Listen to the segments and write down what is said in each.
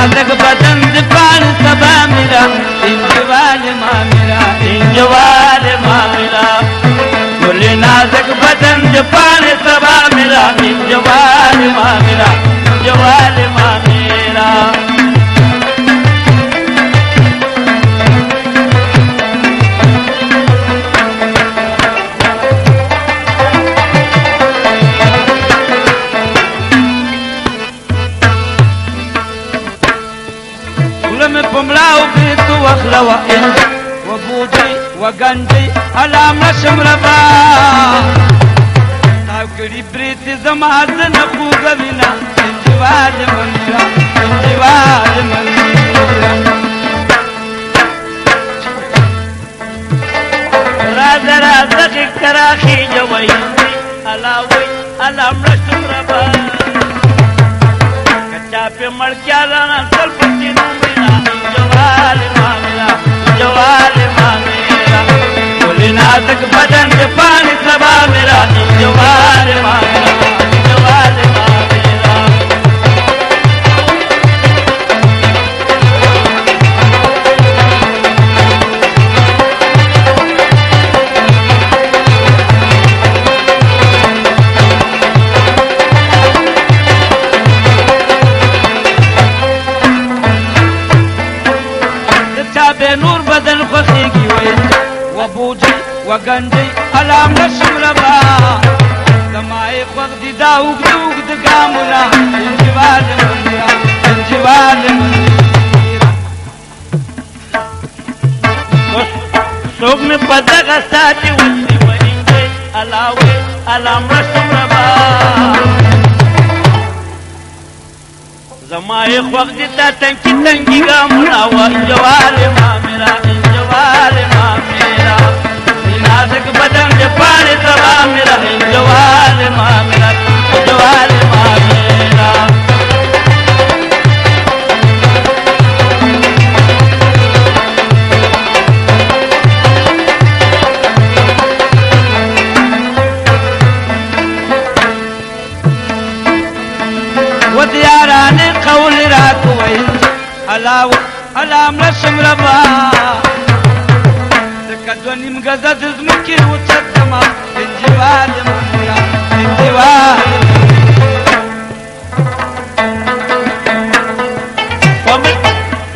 नाजक बदन से पान सबा मेरा इंजवाल माँ मेरा इंजवाल माँ मेरा बोले नाजक बदन से पान सबा मेरा इंजवाल माँ मेरा इंजवाल माँ मेरा بملاو بيت واخلى وإن وبوجي وقنجي على مشم ربا تاوكري بريتي زمازن خوغ بنا انجوال منيرا انجوال منيرا راز راز كراخي جوي علاوي على مشم ربا كچاپي مړکیا لانا تل پټي نو جوال ماملا جوال ماملا بولي نازک بدن کے پانی سبا میرا جوال ماملا جوال ماملا نور بدن خوخيگي وين وبوجي وغنجي علام نشم ربا دمائي خوخ دي دا وگد قامنا انجوال منيرا انجوال منيرا سوق میں پدغ ساتي وسي وينجي علاوي علام نشم ربا زمائے وقت تا تنکی تنکی گامنا وانجوال ماں میرا انجوال ماں میرا نازک بدن کے پانے سبا میرا انجوال ماں میرا انجوال ماں میرا ودياراني قول راكوين علاو علام رسم ربا تكدوني مقزد زمكي وتصدما انجوال منيرا انجوال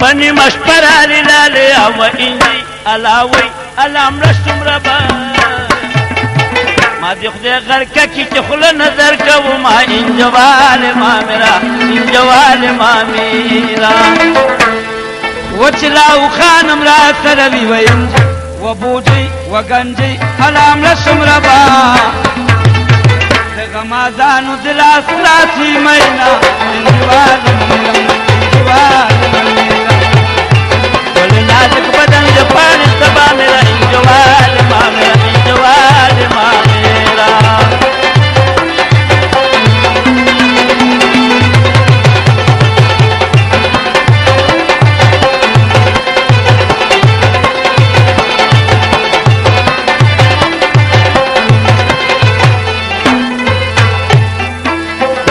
فني مشبرا للالي او انجي علاوي علام رسم ربا ما دي خدای غرکه کی چخل نظر کو ما انجوال ما میرا انجوال ما میرا وچلاو خانم را سروی وینج وبوجي وگنجي علام رسم ربا غمازانو دلاس راسي مینا انجوال میرا انجوال میرا ول نازک بدن دے پانی سبا میرا انجوال ما میرا انجوال ما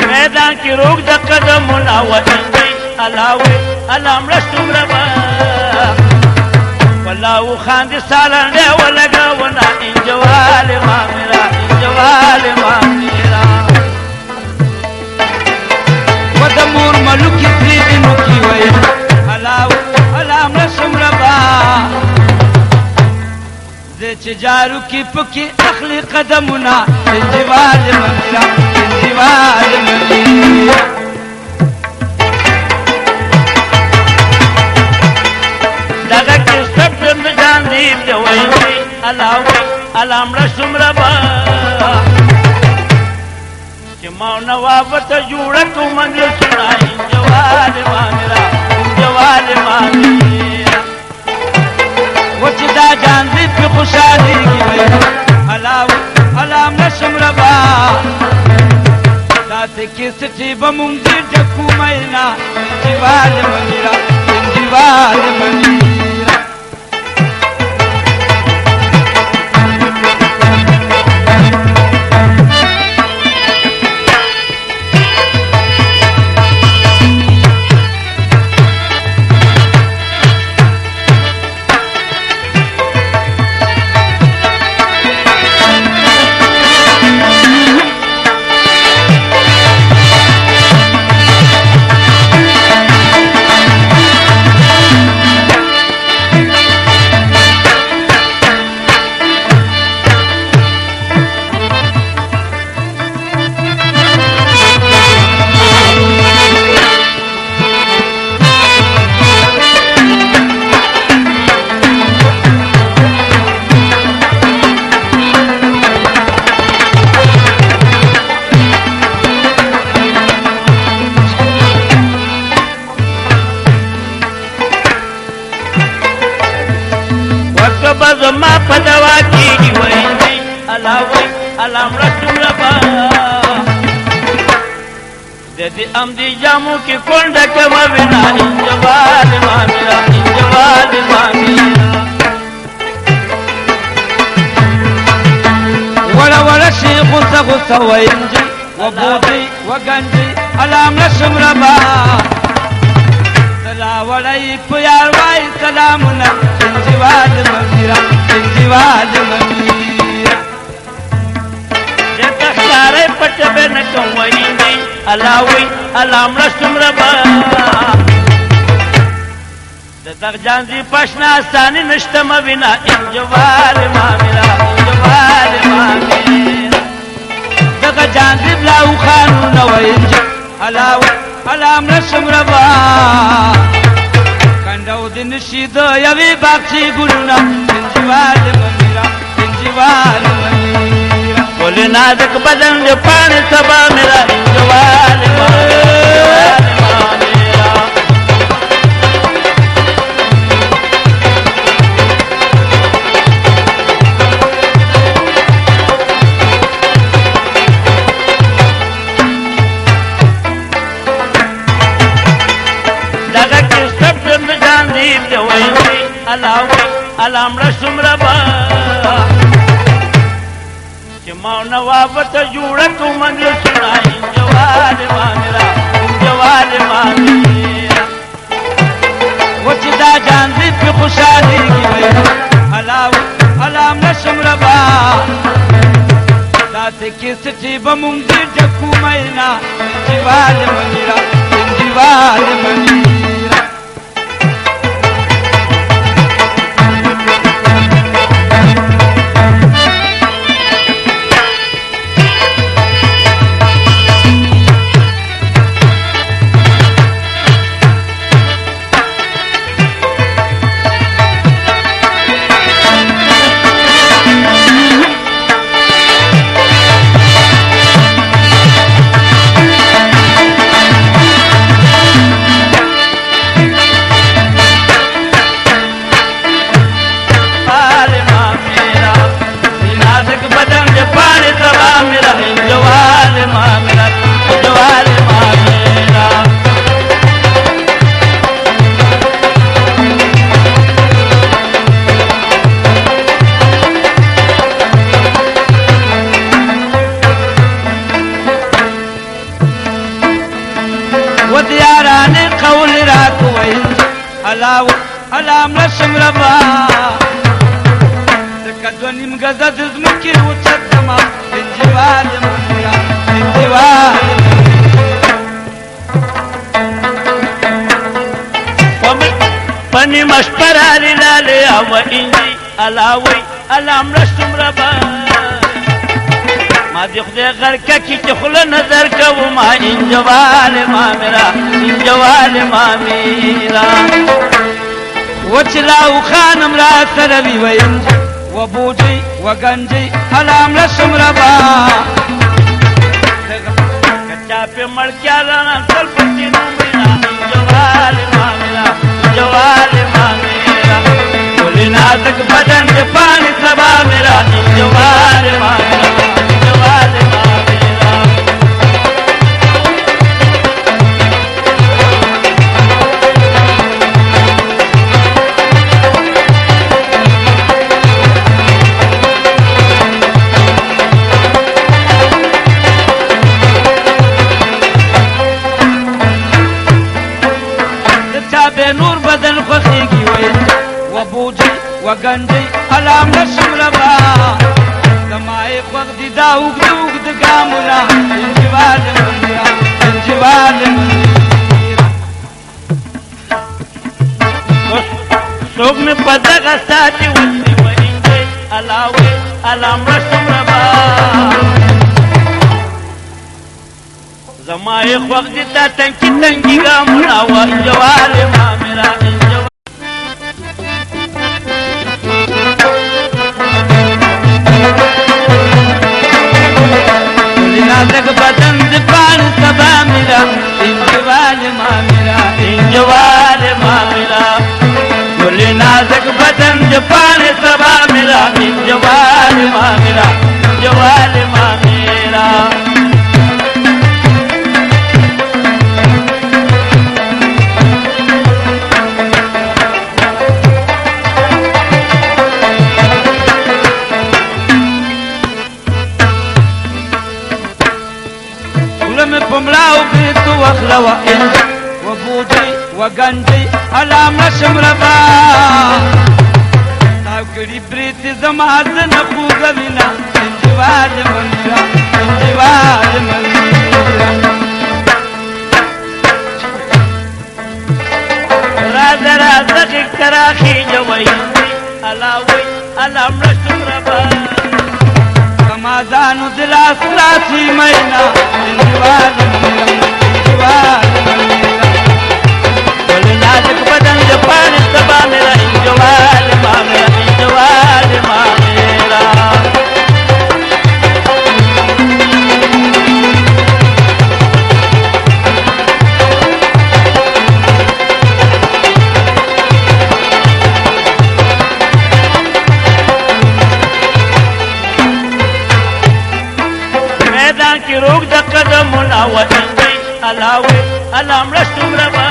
میدان کی روک دا قدم مناوتی علاوی علام رسم ربا والله خان دي سالن دي ولگا ونا انجوال ما میرا انجوال ما میرا ودمور ملوکی تریدی نوکی وی علاو علام رسم ربا زی چجارو کی پکی اخلی قدمنا انجوال ما میرا انجوال ما میرا دادا کی سب دن جان دیب دے وینی علاوی علام رسم ربا چی ماو نوابت جوڑتو منگل سنا انجوال ما میرا انجوال ما میرا وچی دا جان دیب پی خوشحالی کی وینی علاوی علام رسم ربا داتے کی سٹی بمونگی جکو مینا انجوال ما میرا انجوال ما میرا علام رسم ربا ددی امدی جامو کی کونڈا کم بنا انجوال مامیرا انجوال مامیرا ولا ولا شي غصة غصة وينجي وبودي وقنجي علام رسم ربا سلا ولي بيار واي سلامنا انجوال مامیرا انجوال مامیرا جتا خلاري پٹ بن کم وينجي علاوي علام رسم ربا دتر جانزي پشنا ثاني نشتم بنا انجوال مامیرا انجوال مامیرا دغه جانزي بلاو خانون وينجي علاوي علام رسم ربا کندو دن شید یوی باغچی ګلونا انجوال مامیرا انجوال مامیرا ول نازک بدن دې پانی سبا میرا انجوال مامیرا علام رسم ربا چماو نوابت جوڑکو منزل سنا انجوال مامیرا انجوال مامیرا وچ دا جانزی پی خوشحالی کی وی علام رسم ربا داتے کسٹی بمونگی جکو مینا انجوال مامیرا انجوال مامیرا علام رسم ربا دکدونیم گزد زمکی وچدما انجوال مامیرا انجوال مامیرا پنی مشپرالی لالی او انجی علاوی علام رسم ربا ما دی خدای غرکا کی چخل نظر کو ما انجوال مامیرا انجوال مامیرا وچلاو خانم را سروی وینجی وبوجی وگنجی علام رسم ربا کچا پی مڑکیا لانا سل پتی نومینا انجوال مامیرا انجوال مامیرا کولی نازک بدن کے پانی سبا میرا انجوال مامیرا انجوال مامیرا نور بدن خوخیگی وبوجی وگنجی علام رسم ربا دمائی خوخ دی دا اگد گامونا انجوال مامیرا انجوال مامیرا سوگ میں پدغ ساتی وزی وینجی علاوی علام رسم ربا زمائی خوخ دی تا تنکی تنکی گامونا انجوال مامیرا انجوال نازک بدن دی پان سبا میرا انجوال مامیرا انجوال مامیرا گلی نازک بدن دی پان سبا میرا انجوال مامیرا انجوال مامیرا وخلو وبودي وغندي علام شمربا تاو کړي بريت زما زنه خوګوینا انجوال منرا انجوال منرا راز راز کراخي جوي علاوي علام شمربا کما ځانو دلا سلاسي مينا انجوال منرا انجوال منرا ولنازك بدن جبان سبا میرا انجوال ما میرا انجوال ما میرا میدان کی روک دا قدم ملاوطن گئی علاوی علام رسوم ربا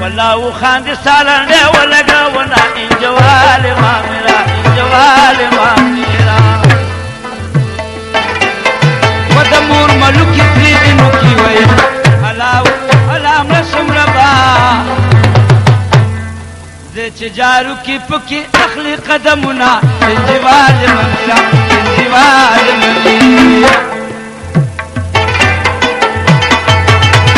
والله خاندي سالن دي ولقا ونا انجوال ما ميرا انجوال ما ميرا ودمور ملوكي تريد نوكي ويا هلاو هلام رسم ربا زي تجارو كي بكي اخلي قدمنا انجوال ما ميرا انجوال ما ميرا